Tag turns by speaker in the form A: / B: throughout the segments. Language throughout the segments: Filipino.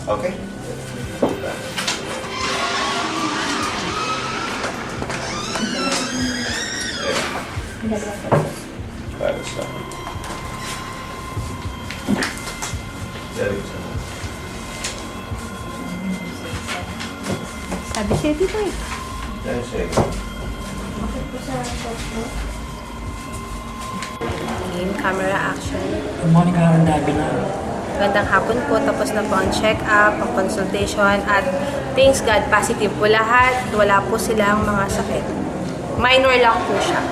A: Okay? Para sa
B: Sabi siya dito eh. Game, camera action.
C: Good morning, Karen Davila.
B: Magandang hapon po. Tapos na po ang check-up, ang consultation, at thanks God, positive po lahat. Wala po silang mga sakit. Minor lang po siya.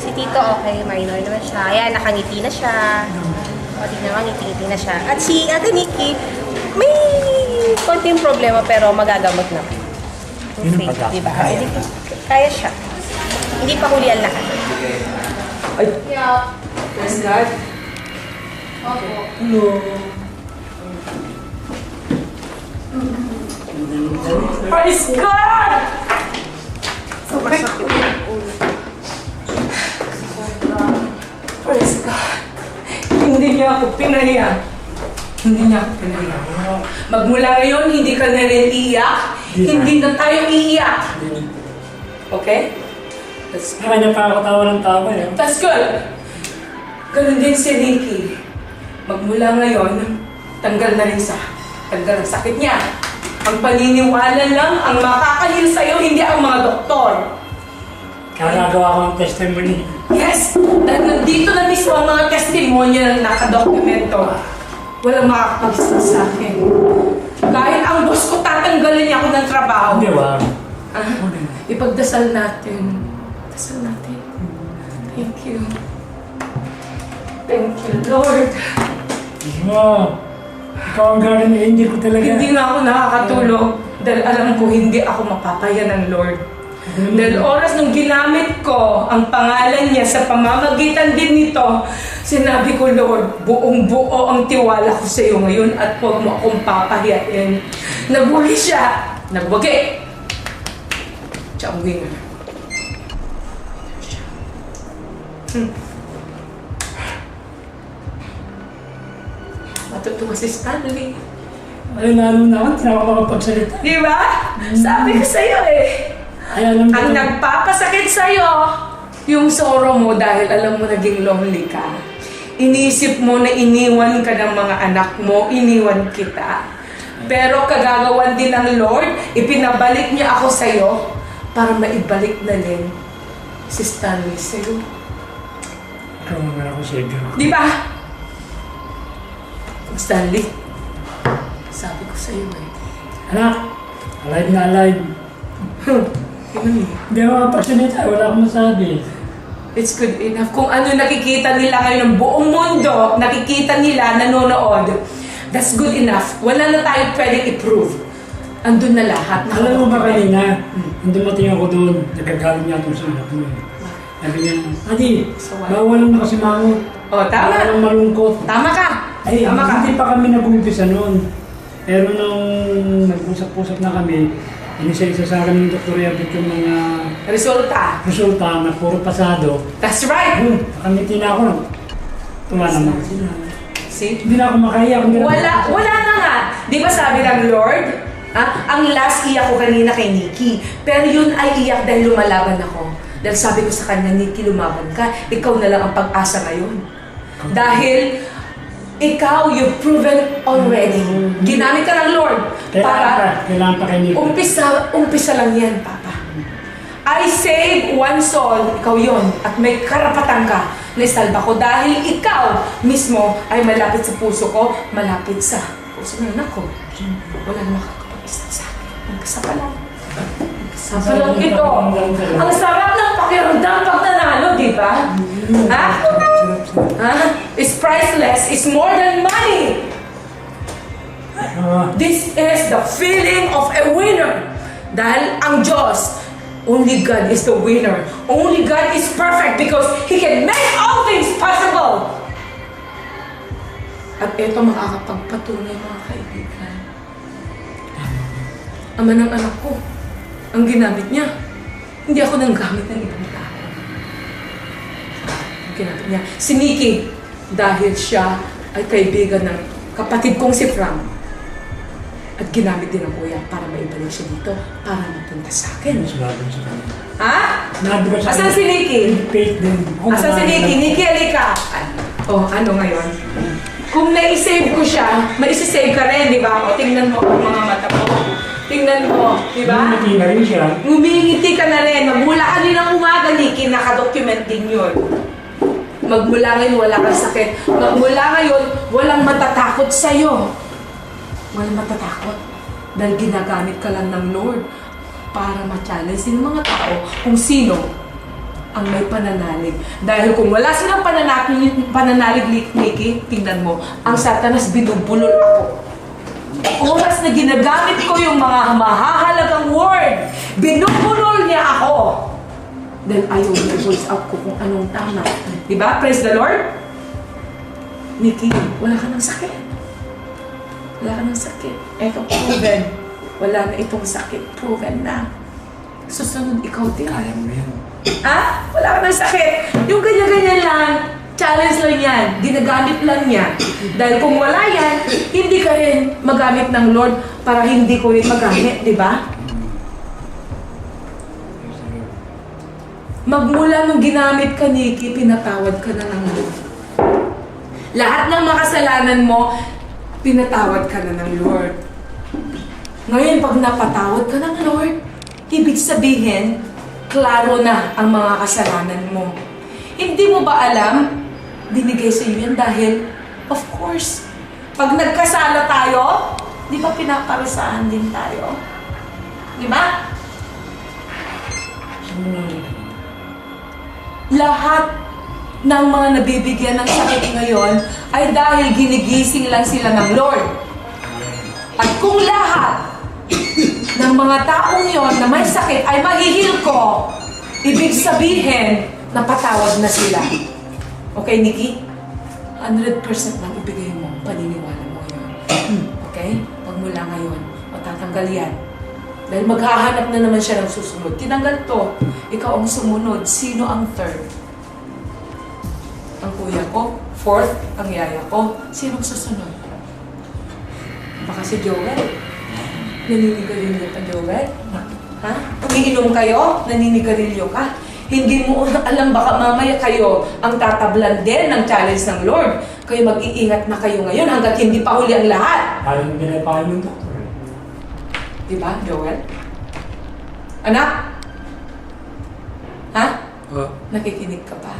B: Si Tito, okay, minor naman siya. Ayan, nakangiti na siya. O, tignan mo, ngiti-ngiti na siya. At si Ate Nikki, may konting problema pero magagamot na.
C: Yun ang pagkakaya.
B: Diba? Kaya siya. Hindi pa huli ang lahat.
C: Ay!
B: Yeah.
C: Praise God.
B: Opo.
C: Hello. Praise God!
B: Sobrang sakit ng ulo.
C: Praise God. Hindi niya ako pinaya. Hindi niya ako pinaya. Magmula ngayon, hindi ka na rin iiyak. Hindi na tayo iiyak. Okay? That's
D: Kaya niya pa ako tawa ng tawa eh.
C: That's good. Ganun din si Ricky. Magmula ngayon, tanggal na rin tanggal ang sakit niya. Ang paniniwala lang ang makakahil sa'yo, hindi ang mga doktor.
D: Kaya nagawa ko ng testimony.
C: Yes! Dahil nandito na mismo ang mga testimonya na nakadokumento. Walang makakapagsa sa akin. Kahit ang boss ko tatanggalin niya ako ng trabaho.
D: Hindi ba?
C: Ipagdasal natin. Dasal natin. Thank you. Thank you, Lord.
D: Wow. Ikaw ang galing na hindi ko talaga.
C: Hindi nga ako nakakatulog dahil alam ko hindi ako mapapaya ng Lord. Dahil oras nung ginamit ko ang pangalan niya sa pamamagitan din nito, sinabi ko, Lord, buong buo ang tiwala ko sa iyo ngayon at huwag mo akong papahiyain. Nagwagi siya. Nagwagi. Siya ang winner. Matutuwa si Stanley.
D: Ay, lalo na ako, hindi na ako makapagsalita.
C: Di ba? Sabi ko sa'yo eh.
D: Ay, alam ko.
C: Ang nagpapasakit sa'yo, yung sorrow mo dahil alam mo naging lonely ka. Inisip mo na iniwan ka ng mga anak mo, iniwan kita. Pero kagagawan din ng Lord, ipinabalik niya ako sa'yo para maibalik na din si Stanley sa'yo.
D: Ikaw ang ako, Savior.
C: Di ba? Stanley, sabi ko sa'yo eh.
D: Anak, alive na alive. Hindi ako makapagsalita, wala akong masabi.
C: It's good enough. Kung ano nakikita nila kayo ng buong mundo, nakikita nila, nanonood, that's good enough. Wala na tayo pwedeng i-prove. Andun na lahat.
D: Alam mo ba kanina, nung dumating ako doon, nagkagaling niya itong sa anak mo eh. Sabi niya, Adi, bawalan na kasi mangot.
C: Oh, tama.
D: Bawalan malungkot.
C: Tama ka.
D: Ay,
C: Tama ka.
D: hindi pa kami nag-umpisa noon. Pero nung nag-usap-usap na kami, inisa-isa sa akin ng Dr. Yabit yung mga
C: Resulta.
D: resulta na puro pasado.
C: That's right.
D: Nakangiti na ako. Tuwa naman sila.
C: See?
D: Hindi na ako makaiyak.
C: Wala na nga. Di ba sabi ng Lord? Ang last iyak ko kanina kay Nikki. Pero yun ay iyak dahil lumalaban ako. Dahil sabi ko sa kanya, Nikki, lumaban ka. Ikaw na lang ang pag-asa ngayon. Dahil ikaw, you've proven already. Ginamit ka ng Lord para
D: Kailangan pa kayo nito.
C: umpisa lang yan, Papa. I save one soul, ikaw yon, at may karapatan ka na isalba ko dahil ikaw mismo ay malapit sa puso ko, malapit sa puso ng anak ko. Wala na makakapag-isa sa akin. Umpisa pa lang. Umpisa pa lang ito. Ang sarap ng pakiramdam pag nanalo, di ba? Ha? It's priceless. It's more than money. This is the feeling of a winner. Dahil ang Diyos, only God is the winner. Only God is perfect because He can make all things possible. At ito makakapagpatunay, mga kaibigan. Ama ng anak ko, ang ginamit niya. Hindi ako nang gamit ng ibang tao. Ang ginamit niya. Si Nikki, dahil siya ay kaibigan ng kapatid kong si Frank. At ginamit din ang kuya para maibalik siya dito, para mapunta sa akin.
D: Sinabi ko sa kanya.
C: Ha?
D: Sinabi ko sa
C: Asan si Nikki?
D: Faith din.
C: Asan si Nikki? Nikki, halika! Oh, ano ngayon? Kung na-save ko siya, ma-save ka rin, di ba? O, tingnan mo ang mga mata mo. Tingnan mo, di ba?
D: Hindi na rin siya.
B: Ngumingiti ka na rin. Magmula ka din ng umaga, Nikki, nakadocument din yun. Magmula ngayon, wala kang sakit. Magmula ngayon, walang matatakot sa'yo. Walang matatakot. Dahil ginagamit ka lang ng Lord para ma-challenge yung mga tao kung sino ang may pananalig. Dahil kung wala silang pananalig, Nikki, tingnan mo, ang Satanas binubulol ako. Oras na ginagamit ko yung mga mahahalagang word, binubulol niya ako. Dahil ayaw niya voice out ko kung anong tama. Diba? Praise the Lord? Nikki, wala ka ng sakit. Wala ka ng sakit. Eto, proven. Wala na itong sakit. Proven na. Susunod ikaw din.
D: Kaya mo yan.
C: Ha? Wala ka ng sakit. Yung ganyan-ganyan lang, challenge lang yan. Ginagamit lang yan. Dahil kung wala yan, hindi ka rin magamit ng Lord para hindi ko rin magamit, di ba? Magmula nung ginamit ka, Nikki, pinatawad ka na ng Lord. Lahat ng makasalanan mo, pinatawad ka na ng Lord. Ngayon, pag napatawad ka ng Lord, ibig sabihin, klaro na ang mga kasalanan mo. Hindi mo ba alam, binigay sa iyo yan dahil, of course, pag nagkasala tayo, di ba pinaparusahan din tayo? Di ba? Lahat ng mga nabibigyan ng sakit ngayon ay dahil ginigising lang sila ng Lord. At kung lahat ng mga taong yon na may sakit ay mahihil ko, ibig sabihin, napatawad na sila. Okay, Nikki? 100% lang ibigay mo, paniniwala mo yun. Okay? Pagmula ngayon, matatanggal yan. Dahil maghahanap na naman siya ng susunod. Tinanggal to. Ikaw ang sumunod. Sino ang third? Ang kuya ko. Fourth, ang yaya ko. Sinong susunod? Baka si Joel. Naninigarilyo ka, Joel? Ha? Umiinom kayo? Naninigarilyo ka? Hindi mo alam, baka mamaya kayo ang tatablan din ng challenge ng Lord. Kayo mag-iingat na kayo ngayon hanggat hindi pa huli ang lahat.
D: Parang pinapahin ng doktor.
C: Diba, Joel? Anak? Ha? Nakikinig ka ba?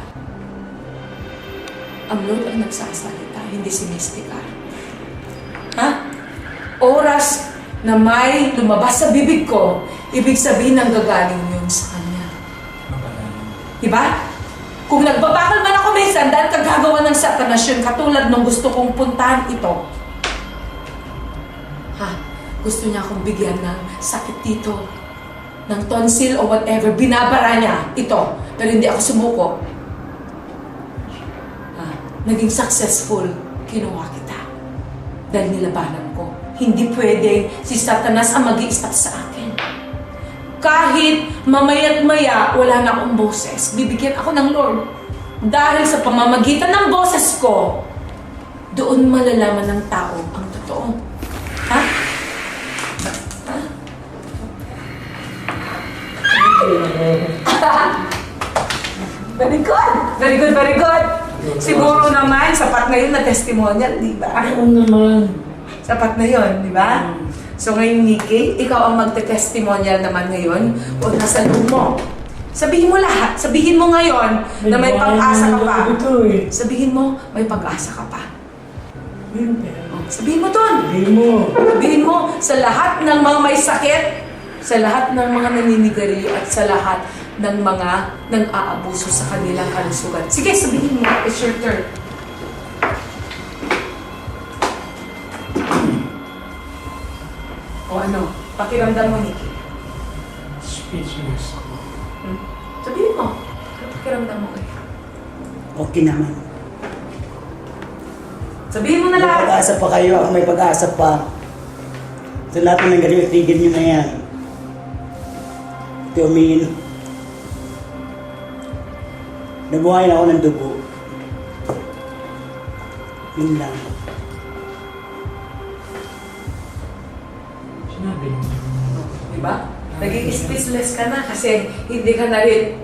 C: Ang Lord ang nagsasalita, hindi si Mystica. Ha? Oras na may lumabas sa bibig ko, ibig sabihin ng gagaling yun sa Kanya. Diba? Kung nagbabakal man ako minsan dahil kagagawa ng Satanas yun, katulad nung gusto kong puntahan ito. Ha? Gusto niya akong bigyan ng sakit dito, ng tonsil o whatever, binabara niya ito. Pero hindi ako sumuko. Naging successful, kinuha kita. Dahil nilabanan ko. Hindi pwede si Satanas ang mag-i-stop sa akin. Kahit mamaya't maya, wala na akong boses. Bibigyan ako ng Lord. Dahil sa pamamagitan ng boses ko, doon malalaman ng tao ang totoo. Ha? Very good! Very good, very good! Siguro naman, sapat na yun na testimonial, di ba?
D: Oo naman.
C: Sapat na yun, di ba? So ngayon, Nikki, ikaw ang magte-testimonial naman ngayon o nasa loob mo. Sabihin mo lahat. Sabihin mo ngayon na may pag-asa ka pa. Sabihin mo, may pag-asa ka pa. Sabihin mo dun. Sabihin mo sa lahat ng mga may sakit, sa lahat ng mga naninigarilyo at sa lahat ng mga nang-aabuso sa kanilang kalusugan. Sige, sabihin mo. It's your turn. O ano? Pakiramdam mo, Nikki.
D: Speechless.
C: Sabihin mo. Ano pakiramdam mo kayo?
A: Okay naman.
C: Sabihin mo na
A: May
C: lahat.
A: pag-asa pa kayo, ako may pag-asa pa. Sa lahat ng ganyan, tigil nyo na yan. Ito umiin. Nabuhayin ako ng dugo. Yun lang.
D: Sinabi mo.
C: Diba? Naging speechless ka na kasi hindi ka na rin.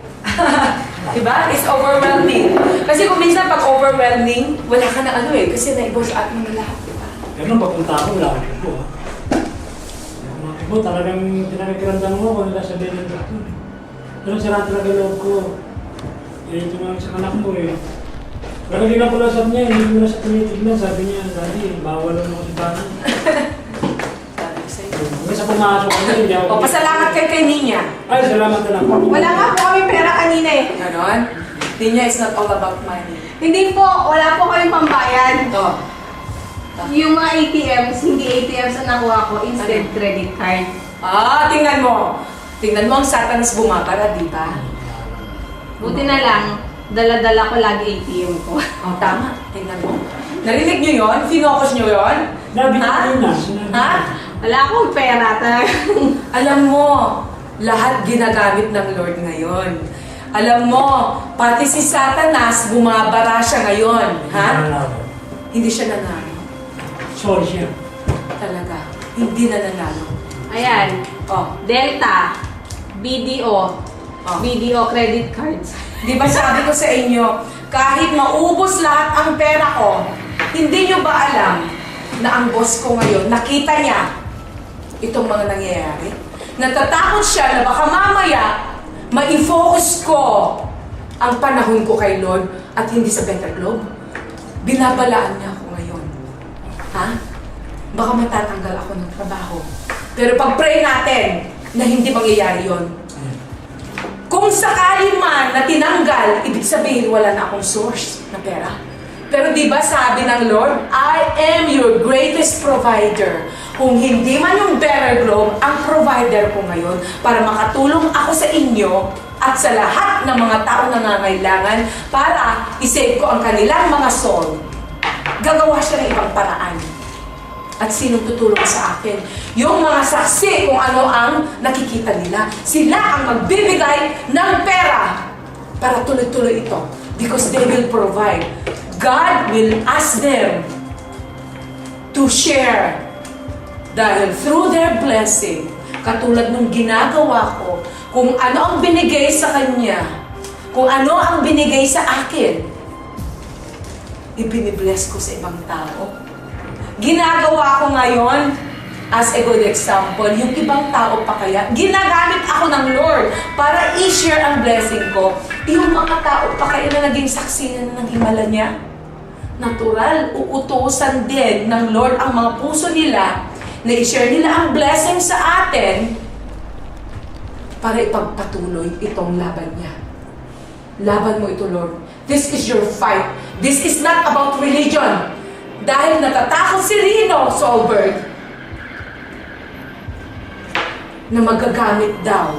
C: Diba? It's overwhelming. Kasi kung minsan pag overwhelming, wala ka na ano eh. Kasi naibos at mo na lahat, diba?
D: Pero nung papunta ako, wala akong ibo. Mga ibo, talagang pinagkiramdam mo kung nila sabihin ng doktor. Pero sira talaga loob ko. Eh, ito nga sa anak mo eh. Pero hindi na pala sabi niya, hindi mo na sa tinitignan. Sabi niya, Daddy, bawal lang ako sa bahay.
C: Sabi ko sa'yo.
D: Hanggang sa pumasok ko, hindi ako.
C: O, pasalamat kay Ninya.
D: Ay, salamat na lang.
B: Wala nga po kami pera kanina eh.
C: Ganon? Ninya is not all about money.
B: Hindi po, wala po kayong pambayad.
C: Ito.
B: Yung mga ATMs, hindi ATMs ang nakuha ko, instead credit card.
C: Ah, tingnan mo. Tingnan mo ang satanas bumabara, di ba?
B: Buti na lang, dala-dala ko lagi ATM ko.
C: Oh, tama. Tingnan mo. Narinig nyo yun? Finocus nyo yun?
D: Sinabi niya
C: Ha?
D: kanina, sinabi
C: Ha?
D: niya.
B: Wala akong pera talaga.
C: Alam mo, lahat ginagamit ng Lord ngayon. Alam mo, pati si Satanas, bumabara siya ngayon. Ha?
D: Nanalo.
C: Hindi siya nanalo.
D: Sorry siya.
C: Talaga. Hindi na nanalo.
B: Ayan,
C: Oh.
B: Delta, BDO,
C: Oh.
B: BDO credit cards.
C: Di ba sabi ko sa inyo, kahit maubos lahat ang pera ko, hindi nyo ba alam na ang boss ko ngayon, nakita niya itong mga nangyayari? Natatakot siya na baka mamaya, ma-focus ko ang panahon ko kay Lord at hindi sa Better Globe. Binabalaan niya ako ngayon. Ha? Baka matatanggal ako ng trabaho. Pero pag-pray natin na hindi mangyayari yon. Kung sakali man na tinanggal, ibig sabihin wala na akong source na pera. Pero di ba sabi ng Lord, I am your greatest provider. Kung hindi man yung Better Globe, ang provider ko ngayon para makatulong ako sa inyo at sa lahat ng mga taong nangangailangan para isave ko ang kanilang mga soul. Gagawa siya ng ibang paraan. At sino tutulong sa akin? Yung mga saksi kung ano ang nakikita nila. Sila ang magbibigay ng pera para tuloy-tuloy ito. Because they will provide. God will ask them to share. Dahil through their blessing, katulad nung ginagawa ko, kung ano ang binigay sa Kanya, kung ano ang binigay sa akin, ibinibless ko sa ibang tao. Ginagawa ko ngayon, as a good example, yung ibang tao pa kaya, ginagamit ako ng Lord para i-share ang blessing ko. Yung mga tao pa kaya na naging saksi na ng himala niya, natural, uutusan din ng Lord ang mga puso nila na i-share nila ang blessing sa atin para ipagpatuloy itong laban niya. Laban mo ito, Lord. This is your fight. This is not about religion. Dahil natatakot si Rino Solberg na magagamit daw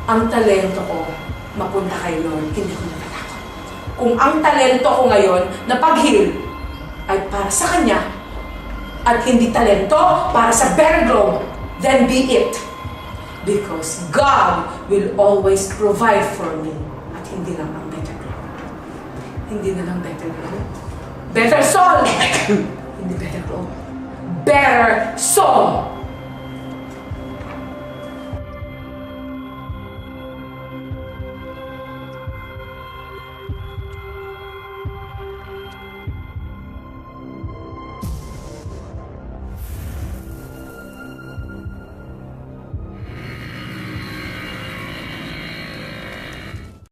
C: ang talento ko mapunta kay Lord. Hindi ko natatakot. Kung ang talento ko ngayon na pag-heal ay para sa Kanya at hindi talento para sa Better Globe, then be it. Because God will always provide for me at hindi lang ang Better Globe. Hindi na lang Better Globe. Better soul! Hindi better globe. Better soul!